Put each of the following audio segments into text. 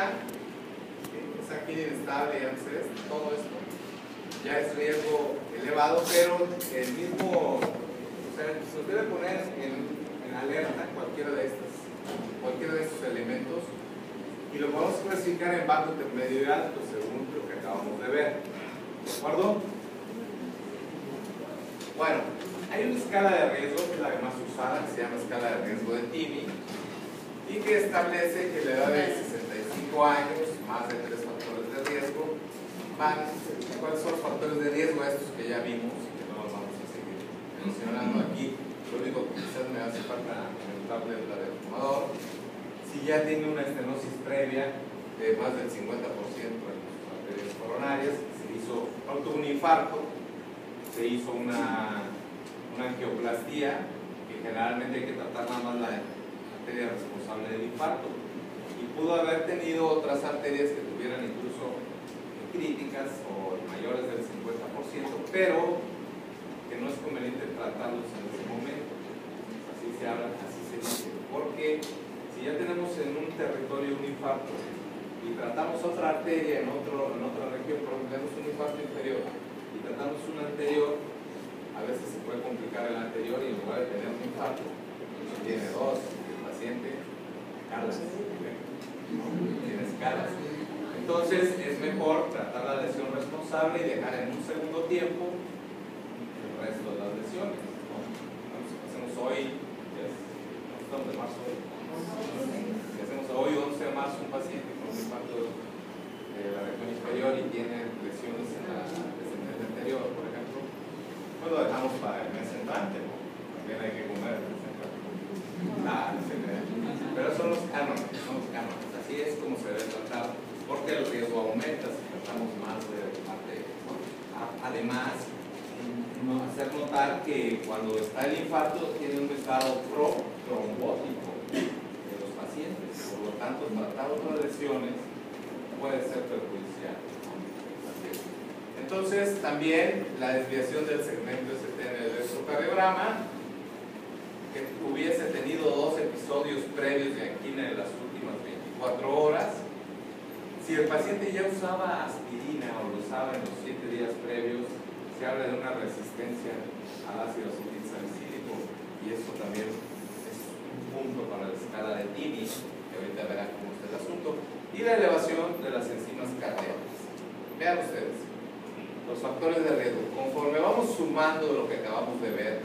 acá, es aquí inestable, todo esto ya es riesgo elevado, pero el mismo, o sea, se debe poner en alerta cualquiera de estos elementos, y lo podemos clasificar en bajo, intermedio y alto según lo que acabamos de ver. ¿De acuerdo? Bueno, hay una escala de riesgo que es la más usada, que se llama escala de riesgo de TIMI, y que establece que la edad de 65 años, más de 3 factores de riesgo, ¿cuáles son los factores de riesgo estos que ya vimos y que no los vamos a seguir mencionando aquí? Lo único que quizás me hace falta comentarles es la del fumador. Si ya tiene una estenosis previa de más del 50% en sus arterias coronarias, se hizo un infarto, se hizo una angioplastía, que generalmente hay que tratar nada más la arteria responsable del infarto, y pudo haber tenido otras arterias que tuvieran incluso críticas o mayores del 50%, pero que no es conveniente tratarlos en ese momento. Así se habla, así se dice, porque si ya tenemos en un territorio un infarto y tratamos otra arteria en otra región, por ejemplo, tenemos un infarto inferior y tratamos un anterior, a veces se puede complicar el anterior y en lugar de tener un infarto, tiene dos, el paciente calas, tiene escalas. Entonces es mejor tratar la lesión responsable y dejar en un segundo tiempo el resto de las lesiones, ¿no? Hacemos hoy, estamos de marzo hoy. Hacemos hoy 11 de marzo un paciente con un infarto de la región inferior y tiene lesiones en la descendente anterior, por ejemplo, pues lo dejamos para el mes entrante, ¿no? También hay que comer el mes entrante. Pero son los cánones, así es como se debe tratar, porque el riesgo aumenta si tratamos más de arterias, ¿no? Además, hacer notar que cuando está el infarto tiene un estado trombótico de los pacientes, por lo tanto tratar otras lesiones puede ser perjudicial. Entonces también la desviación del segmento ST en el electrocardiograma, que hubiese tenido 2 episodios previos de angina en las últimas 24 horas. Si el paciente ya usaba aspirina o lo usaba en los 7 días previos, se habla de una resistencia al ácido acetilsalicílico, y esto también es un punto para la escala de TIMI, que ahorita verán cómo está el asunto, y la elevación de las enzimas cardíacas. Vean ustedes, los factores de riesgo, conforme vamos sumando lo que acabamos de ver,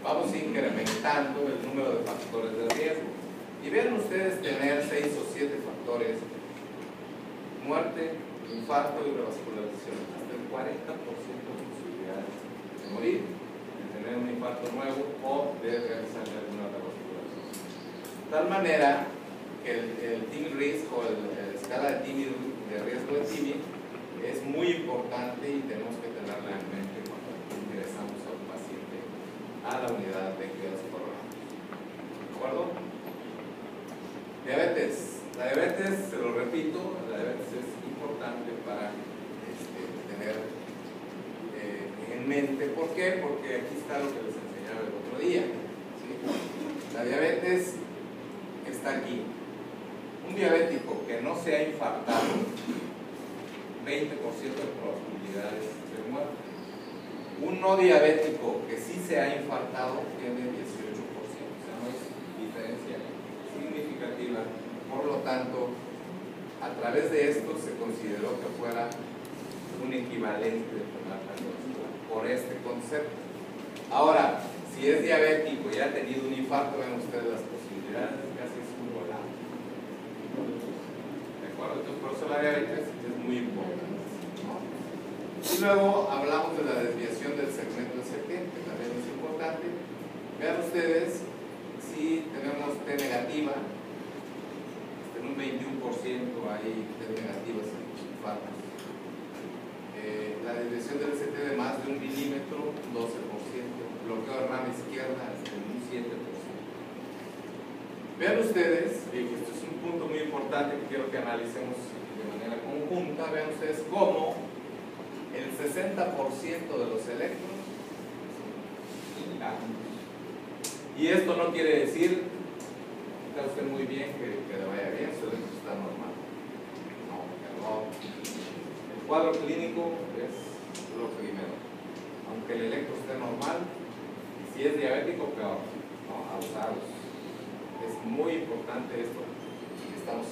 vamos incrementando el número de factores de riesgo, y vean ustedes tener 6 o 7 factores: muerte, infarto y revascularización, hasta el 40% de posibilidades de morir, de tener un infarto nuevo o de realizar alguna revascularización. De tal manera que el TIMI risk o la escala de TIMI, de riesgo de TIMI, es muy importante y tenemos que tenerla en mente cuando ingresamos a un paciente a la unidad de cuidados coronarios. ¿De acuerdo? Diabetes. La diabetes, se lo repito, la diabetes es importante para tener en mente. ¿Por qué? Porque aquí está lo que les enseñaba el otro día, ¿sí? La diabetes está aquí. Un diabético que no se ha infartado, 20% de probabilidades de muerte. Un no diabético que sí se ha infartado tiene 18%, o sea, no es diferencia significativa. Por lo tanto, a través de esto se consideró que fuera un equivalente de enfermedad cardiovascular por este concepto. Ahora, si es diabético y ha tenido un infarto, ven ustedes las posibilidades, casi es un volado. ¿De acuerdo? Entonces, por eso la diabetes es muy importante, ¿no? Y luego hablamos de la desviación del segmento ST, que también es importante. Vean ustedes, si tenemos T negativa, en un 21% hay T negativas en los infartos. La desviación del ST de más de 1 milímetro, 12%. Bloqueo de rama izquierda, en un 7%. Vean ustedes, y esto es un punto muy importante que quiero que analicemos de manera conjunta. Vean ustedes cómo el 60% de los electrones cambian. Y esto no quiere decir, está usted muy bien, que le vaya bien, su electro está normal. cuadro clínico es lo primero. Aunque el electro esté normal, si es diabético, peor, ¿no? Abusados. Es muy importante esto que estamos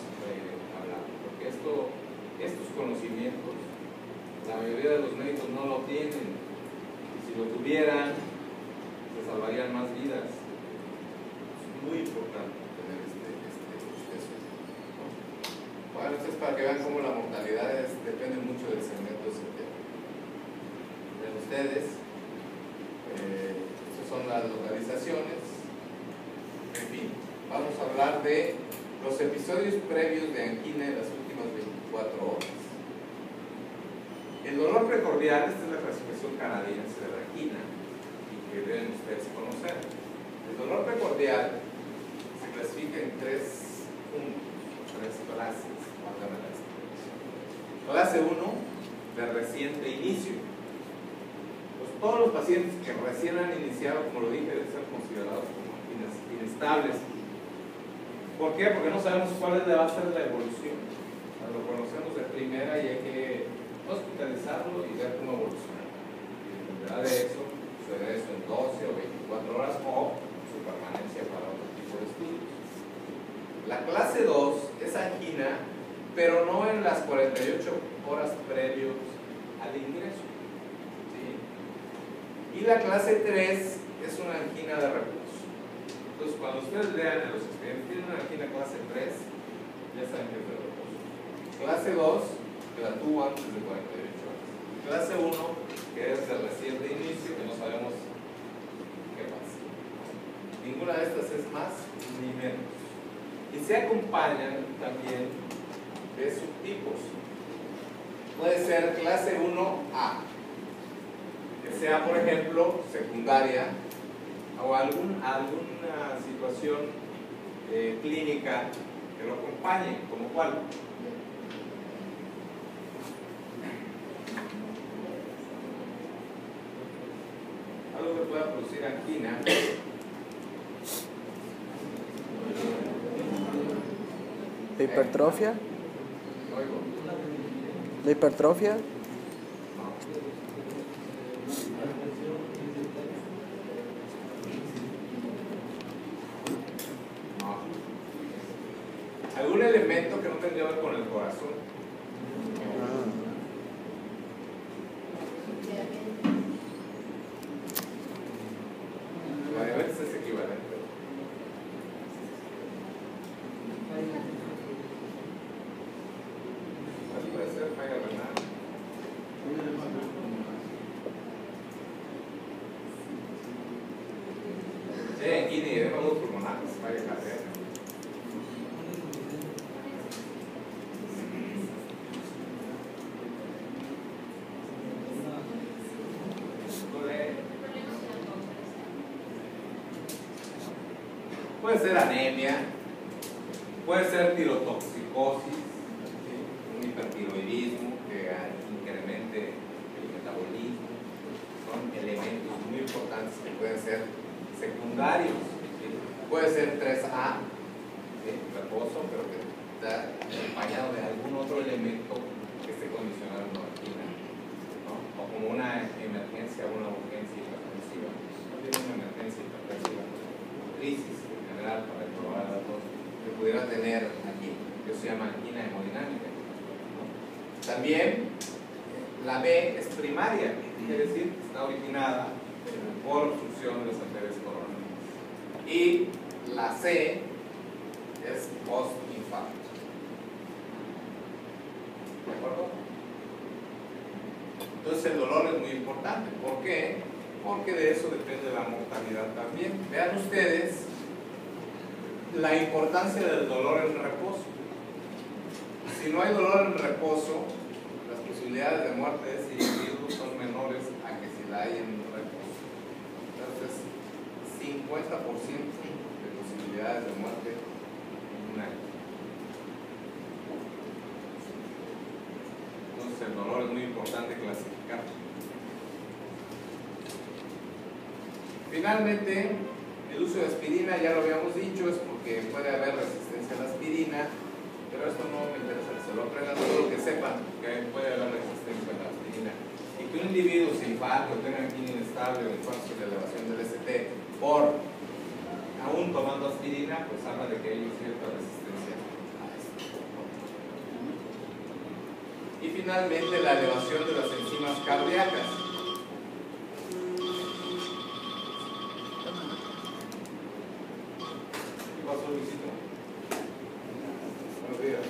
hablando, porque estos conocimientos, la mayoría de los médicos no lo tienen. Y si lo tuvieran, se salvarían más vidas. Es muy importante tener este asunto, ¿no? Bueno, esto es para que vean cómo la mortalidad depende mucho del segmento de ustedes. Estas son las localizaciones. En fin, vamos a hablar de los episodios previos de angina en las últimas 24 horas. El dolor precordial, esta es la clasificación canadiense de la angina y que deben ustedes conocer. El dolor precordial se clasifica en 3 puntos, 3 clases. Clase 1, de reciente inicio. Pues todos los pacientes que recién han iniciado, como lo dije, deben ser considerados como anginas inestables. ¿Por qué? Porque no sabemos cuál va a ser la evolución. Lo conocemos de primera y hay que hospitalizarlo y ver cómo evoluciona. Y dependerá de eso, sucede eso en 12 o 24 horas o su permanencia para otro tipo de estudios. La clase 2 es angina, pero no en las 48 horas previos al ingreso, ¿sí? Y la clase 3 es una angina de reposo. Entonces, cuando ustedes lean en los expedientes, tienen una angina clase 3, ya saben que es de reposo. Clase 2, que la tuvo antes de 48 horas. Clase 1, que es de reciente inicio, que no sabemos qué pasa. Ninguna de estas es más ni menos. Y se acompañan también de subtipos. Puede ser clase 1A, que sea, por ejemplo, secundaria o alguna situación clínica que lo acompañe, como cuál. Algo que pueda producir angina. ¿La hipertrofia? ¿La hipertrofia? No. ¿Algún elemento que no tendría que ver con el corazón? La diabetes es equivalente. Puede ser falla renal. Sí, angina y edema pulmonar, falla cardíaca. Puede ser anemia, puede ser tirotoxicosis, un hipertiroidismo que incremente el metabolismo. Son elementos muy importantes que pueden ser secundarios. ¿Sí? Puede ser 3A, ¿sí? Reposo, pero que está acompañado de algún otro elemento que esté condicionado en una angina, ¿no? O como una emergencia o una urgencia hipertensiva. No tiene una emergencia hipertensiva, crisis en general para probar datos que pudiera tener aquí, que se llama angina hemodinámica, ¿no? También la B es primaria, quiere decir que está originada por obstrucción de las arterias coronarias. Y la C es post-infarto. ¿De acuerdo? Entonces el dolor es muy importante. ¿Por qué? Porque de eso depende la mortalidad también. Vean ustedes la importancia del dolor en reposo. Si no hay dolor en reposo, las posibilidades de muerte de ese individuo son menores a que si la hay en reposo. Entonces, 50% de posibilidades de muerte en un año. Entonces, el dolor es muy importante clasificar. Finalmente, el uso de aspirina, ya lo habíamos dicho, es porque puede haber resistencia a la aspirina, pero esto no me interesa que se lo aprendan, solo que sepan que puede haber resistencia se infarten o tengan quimio inestable o entonces la elevación del ST por aún tomando aspirina, pues habla de que hay cierta resistencia a esto. Y finalmente la elevación de las enzimas cardíacas. ¿Qué pasó, Luisito? Buenos días.